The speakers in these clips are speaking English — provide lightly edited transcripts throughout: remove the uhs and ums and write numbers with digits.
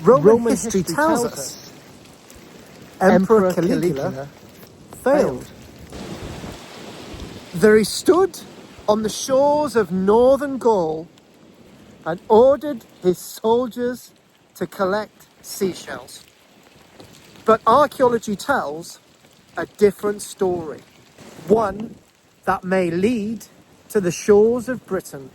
Roman history tells us Emperor Caligula failed. There he stood on the shores of northern Gaul and ordered his soldiers to collect seashells. But archaeology tells a different story, one that may lead to the shores of Britain.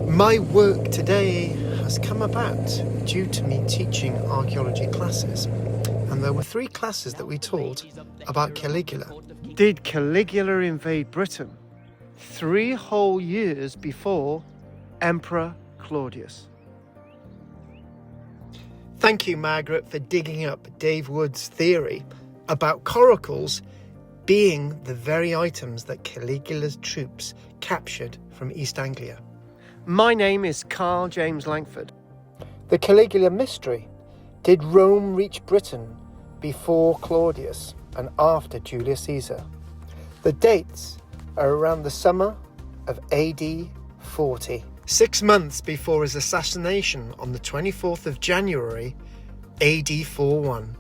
My work today has come about due to me teaching archaeology classes, and there were 3 classes that we taught about Caligula. Did Caligula invade Britain 3 whole years before Emperor Claudius? Thank you, Margaret, for digging up Dave Wood's theory about coracles being the very items that Caligula's troops captured from East Anglia. My name is Karl-James Langford. The Caligula mystery. Did Rome reach Britain before Claudius and after Julius Caesar? The dates are around the summer of AD 40. 6 months before his assassination on the 24th of January, AD 41.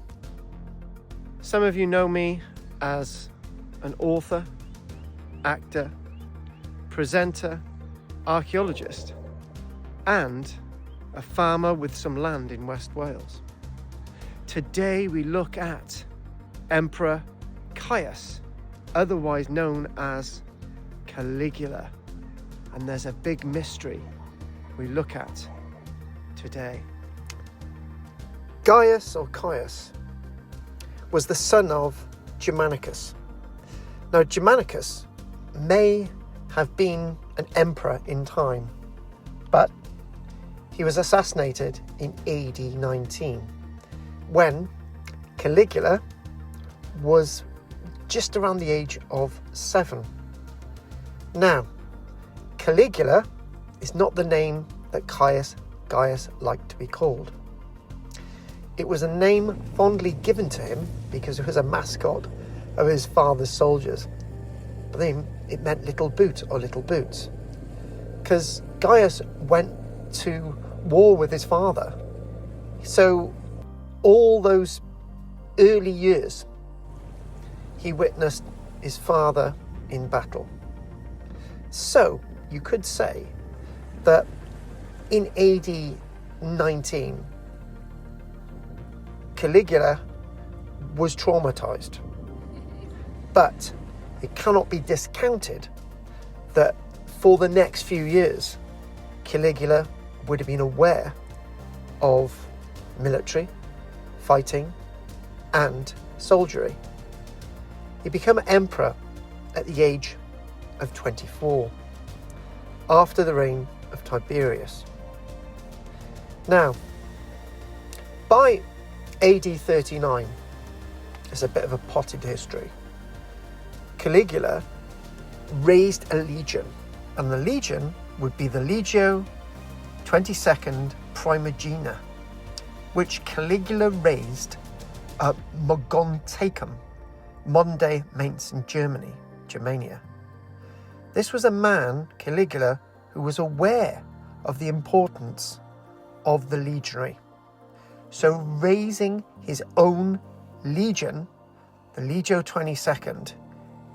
Some of you know me as an author, actor, presenter, archaeologist, and a farmer with some land in West Wales. Today we look at Emperor Caius, otherwise known as Caligula, and there's a big mystery we look at today. Gaius or Caius was the son of Germanicus. Now Germanicus may have been an emperor in time, but he was assassinated in AD 19 when Caligula was just around the age of 7. Now, Caligula is not the name that Gaius liked to be called. It was a name fondly given to him because it was a mascot of his father's soldiers. But then it meant little boot or little boots. Because Gaius went to war with his father. So all those early years, he witnessed his father in battle. So you could say that in AD 19, Caligula was traumatized. But it cannot be discounted that for the next few years, Caligula would have been aware of military, fighting, and soldiery. He became emperor at the age of 24, after the reign of Tiberius. Now, by AD 39, it's a bit of a potted history. Caligula raised a legion, and the legion would be the Legio 22nd Primigenia, which Caligula raised at Mogontiacum, modern-day Mainz in Germania. This was a man, Caligula, who was aware of the importance of the legionary. So raising his own legion, the Legio 22nd,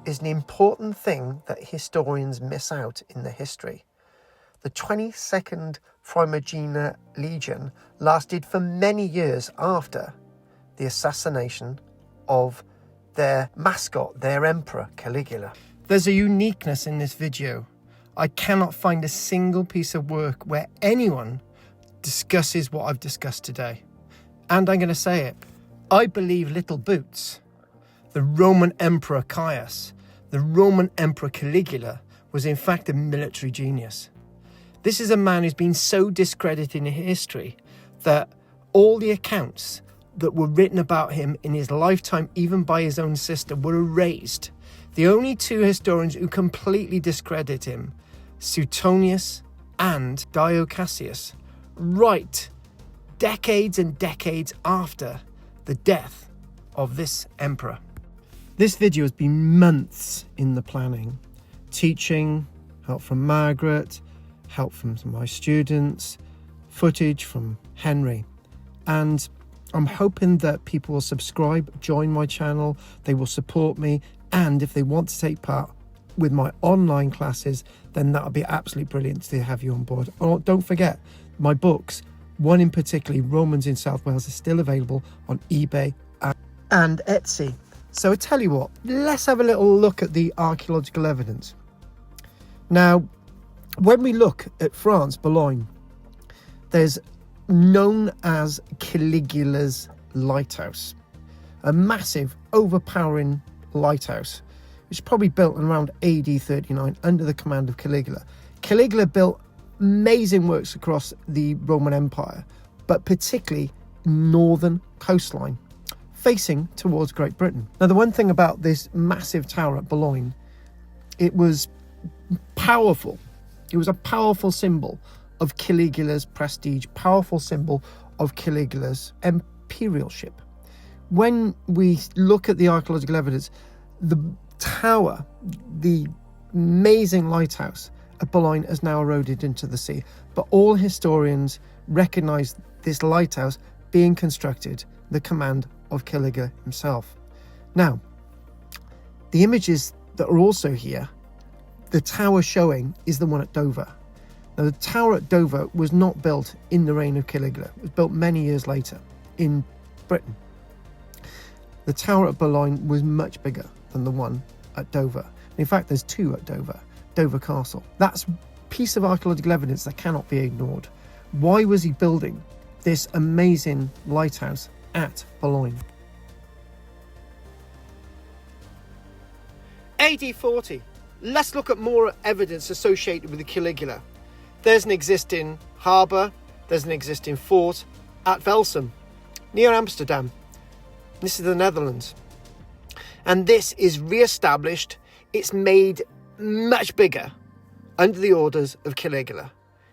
is an important thing that historians miss out in the history. The 22nd Primigenia Legion lasted for many years after the assassination of their mascot, their emperor, Caligula. There's a uniqueness in this video. I cannot find a single piece of work where anyone discusses what I've discussed today. And I'm going to say it. I believe Little Boots, the Roman Emperor Caius, the Roman Emperor Caligula, was in fact a military genius. This is a man who's been so discredited in history that all the accounts that were written about him in his lifetime, even by his own sister, were erased. The only 2 historians who completely discredit him, Suetonius and Dio Cassius, write decades and decades after the death of this emperor. This video has been months in the planning. Teaching, help from Margaret, help from my students, footage from Henry. And I'm hoping that people will subscribe, join my channel, they will support me, and if they want to take part with my online classes, then that would be absolutely brilliant to have you on board. Oh, don't forget, my books, one in particular, Romans in South Wales, is still available on eBay and Etsy. So I tell you what, let's have a little look at the archaeological evidence. Now, when we look at France, Boulogne, there's known as Caligula's lighthouse, a massive, overpowering lighthouse, which is probably built around AD 39 under the command of Caligula. Caligula built amazing works across the Roman Empire, but particularly northern coastline, facing towards Great Britain. Now, the one thing about this massive tower at Boulogne, it was powerful. It was a powerful symbol of Caligula's prestige, powerful symbol of Caligula's imperialship. When we look at the archaeological evidence, the tower, the amazing lighthouse at Boulogne, has now eroded into the sea. But all historians recognise this lighthouse being constructed the command of Caligula himself. Now, the images that are also here, the tower showing is the one at Dover. Now, the tower at Dover was not built in the reign of Caligula. It was built many years later in Britain. The tower at Boulogne was much bigger than the one at Dover. In fact, there's two at Dover, Dover Castle. That's a piece of archaeological evidence that cannot be ignored. Why was he building this amazing lighthouse at Boulogne? AD 40. Let's look at more evidence associated with the Caligula. There's an existing harbour, there's an existing fort at Velsen, near Amsterdam. This is the Netherlands. And this is re-established. It's made much bigger under the orders of Caligula.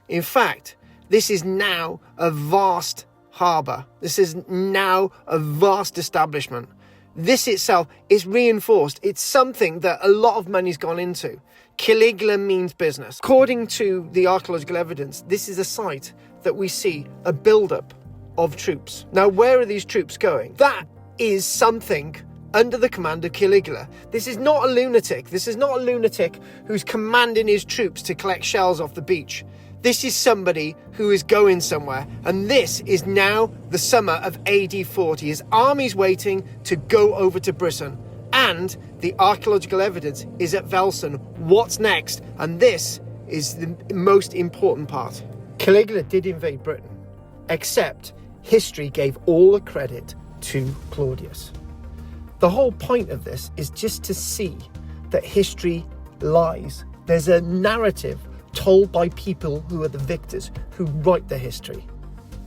In fact, this is now a vast harbour. This is now a vast establishment. This itself is reinforced. It's something that a lot of money's gone into. Caligula means business. According to the archaeological evidence, this is a site that we see a build-up of troops. Now, where are these troops going? That is something under the command of Caligula. This is not a lunatic. This is not a lunatic who's commanding his troops to collect shells off the beach. This is somebody who is going somewhere, and this is now the summer of AD 40. His army's waiting to go over to Britain, and the archaeological evidence is at Velsen. What's next? And this is the most important part. Caligula did invade Britain, except history gave all the credit to Claudius. The whole point of this is just to see that history lies. There's a narrative told by people who are the victors, who write the history.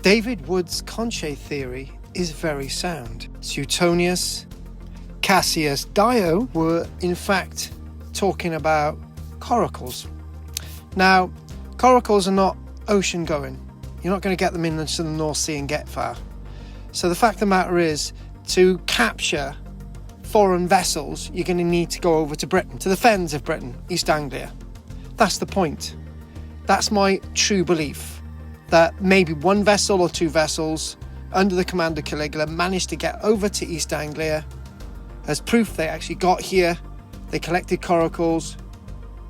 David Wood's conche theory is very sound. Suetonius, Cassius Dio were in fact talking about coracles. Now, coracles are not ocean going. You're not going to get them into the North Sea and get far. So the fact of the matter is, to capture foreign vessels, you're going to need to go over to Britain, to the fens of Britain, East Anglia. That's the point. That's my true belief, that maybe one vessel or two vessels under the command of Caligula managed to get over to East Anglia. As proof, they actually got here, they collected coracles,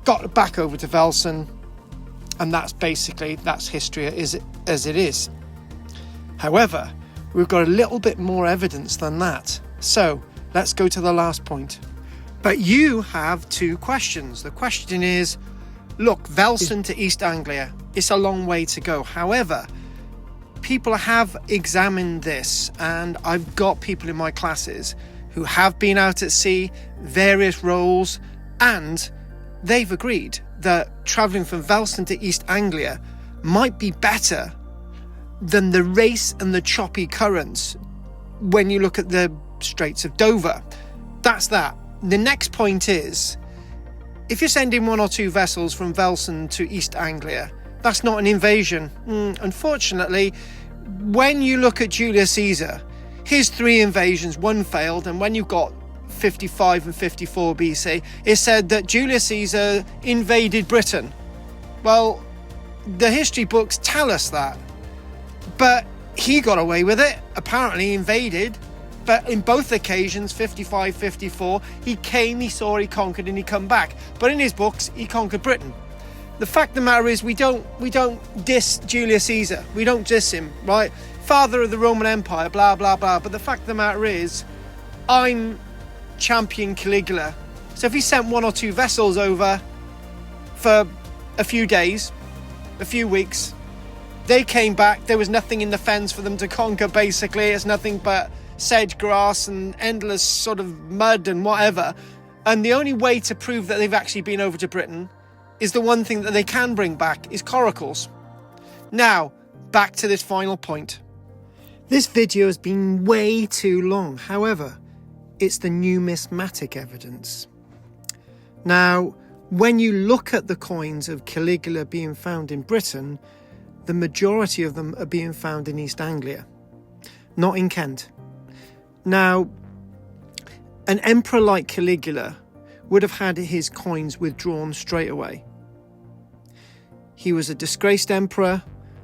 got back over to Velsen, and that's history as it is. However, we've got a little bit more evidence than that. So let's go to the last point. But you have two questions. The question is, look, Velsen to East Anglia, it's a long way to go. However, people have examined this, and I've got people in my classes who have been out at sea, various roles, and they've agreed that travelling from Velsen to East Anglia might be better than the race and the choppy currents when you look at the Straits of Dover. That's that. The next point is, if you're sending one or two vessels from Velsen to East Anglia, that's not an invasion. Unfortunately, when you look at Julius Caesar, his 3 invasions, 1 failed, and when you've got 55 and 54 BC, it said that Julius Caesar invaded Britain. Well, the history books tell us that. But he got away with it, apparently invaded. But in both occasions, 55, 54, he came, he saw, he conquered, and he come back. But in his books, he conquered Britain. The fact of the matter is, we don't diss Julius Caesar. We don't diss him, right? Father of the Roman Empire, blah, blah, blah. But the fact of the matter is, I'm champion Caligula. So if he sent 1 or 2 vessels over for a few days, a few weeks, they came back, there was nothing in the fens for them to conquer, basically. It's nothing but sedge grass and endless sort of mud and whatever. And the only way to prove that they've actually been over to Britain is the one thing that they can bring back is coracles. Now, back to this final point. This video has been way too long. However, it's the numismatic evidence. Now, when you look at the coins of Caligula being found in Britain, the majority of them are being found in East Anglia, not in Kent. Now, an emperor like Caligula would have had his coins withdrawn straight away. He was a disgraced emperor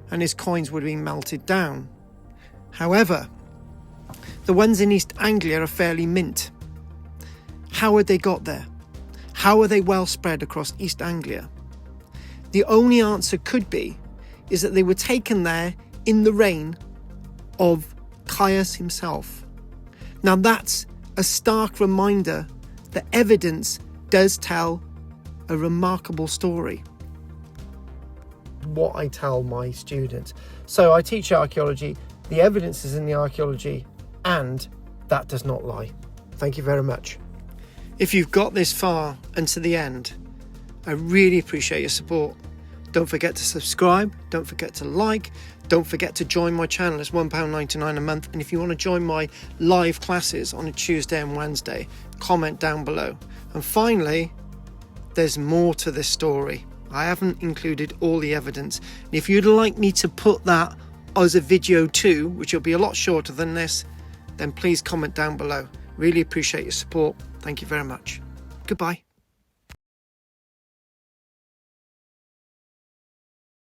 and his coins would have been melted down. However, the ones in East Anglia are fairly mint. How had they got there? How are they well spread across East Anglia? The only answer could be is that they were taken there in the reign of Caius himself. Now that's a stark reminder that evidence does tell a remarkable story. What I tell my students. So I teach archaeology, the evidence is in the archaeology, and that does not lie. Thank you very much. If you've got this far and to the end, I really appreciate your support. Don't forget to subscribe, don't forget to like, don't forget to join my channel. It's £1.99 a month. And if you want to join my live classes on a Tuesday and Wednesday, comment down below. And finally, there's more to this story. I haven't included all the evidence. And if you'd like me to put that as a video too, which will be a lot shorter than this, then please comment down below. Really appreciate your support. Thank you very much. Goodbye.